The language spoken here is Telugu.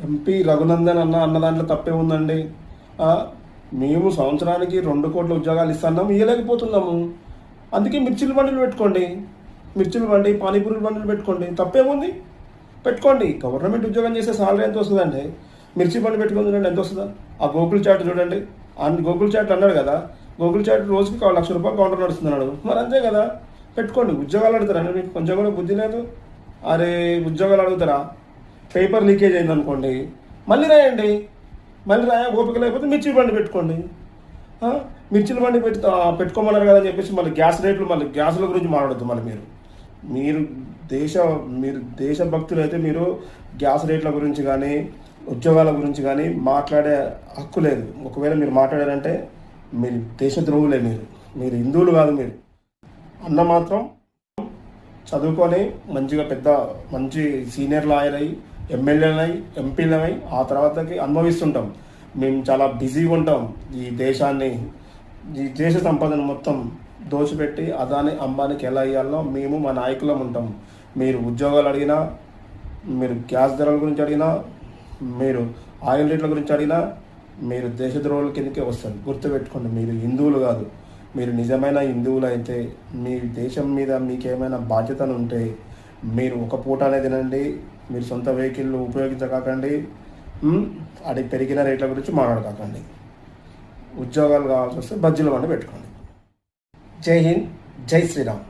ఎంపీ రఘునందన్ అన్న దాంట్లో తప్పే ఉందండి. ఆ, మేము సంవత్సరానికి 2 కోట్ల ఉద్యోగాలు ఇస్తున్నాము, ఇవ్వలేకపోతున్నాము. అందుకే మిర్చిల బండిలు పెట్టుకోండి, మిర్చిల బండి పానీపూరి బండిలు పెట్టుకోండి, తప్పేముంది? పెట్టుకోండి. గవర్నమెంట్ ఉద్యోగం చేసే సాలరీ ఎంత వస్తుందండి? మిర్చి బండి పెట్టుకుని చూడండి ఎంత వస్తుందా? ఆ గోకుల్ చాట్ చూడండి, గోకుల్ చాట్ అన్నాడు కదా, గోకుల్ చాట్ రోజుకి 1,00,000 రూపాయలు కౌంటర్ నడుస్తున్నాడు. మరి అంతే కదా, పెట్టుకోండి. ఉద్యోగాలు అడుగుతారండి, మీకు కొంచెం కూడా బుద్ధి లేదు. అరే ఉద్యోగాలు అడుగుతారా? పేపర్ లీకేజ్ అయింది అనుకోండి, మళ్ళీ రాయండి. మళ్ళీ ఓపిక లేకపోతే మిర్చి బండి పెట్టుకోండి. మిర్చిల బండి పెట్టుకోమన్నారు కదా అని చెప్పేసి మళ్ళీ గ్యాస్ రేట్లు, మళ్ళీ గ్యాసుల గురించి మాట్లాడద్దు. మళ్ళీ మీరు మీరు దేశభక్తులు అయితే మీరు గ్యాస్ రేట్ల గురించి కానీ ఉద్యోగాల గురించి కానీ మాట్లాడే హక్కు లేదు. ఒకవేళ మీరు మాట్లాడారంటే మీరు దేశద్రోహులే. మీరు హిందువులు కాదు. మీరు అన్న మాత్రం చదువుకొని మంచిగా మంచి సీనియర్ లాయర్ అయ్యి ఎమ్మెల్యేలై ఎంపీలమై ఆ తర్వాతకి అనుభవిస్తుంటాం. మేము చాలా బిజీగా ఉంటాం. ఈ దేశ సంపదను మొత్తం దోచిపెట్టి అదాని అంబానీకి ఎలా ఇవ్వాలో మేము మా నాయకులం ఉంటాం. మీరు ఉద్యోగాలు అడిగినా, మీరు గ్యాస్ ధరల గురించి అడిగినా, మీరు ఆయిల్ రేట్ల గురించి అడిగినా మీరు దేశద్రోహుల కిందకే వస్తారు. గుర్తుపెట్టుకోండి, మీరు హిందువులు కాదు. మీరు నిజమైన హిందువులు అయితే మీ దేశం మీద మీకేమైనా బాధ్యతలు ఉంటే మీరు ఒక పూట అనేది తినండి. మీరు సొంత వెహికల్ ఉపయోగించకాకండి. అది పెరిగిన రేట్ల గురించి మాట్లాడకాకండి. ఉద్యోగాలు కావాల్సి వస్తే బజ్జీల బండి పెట్టుకోండి. జై హింద్, జై శ్రీరామ్.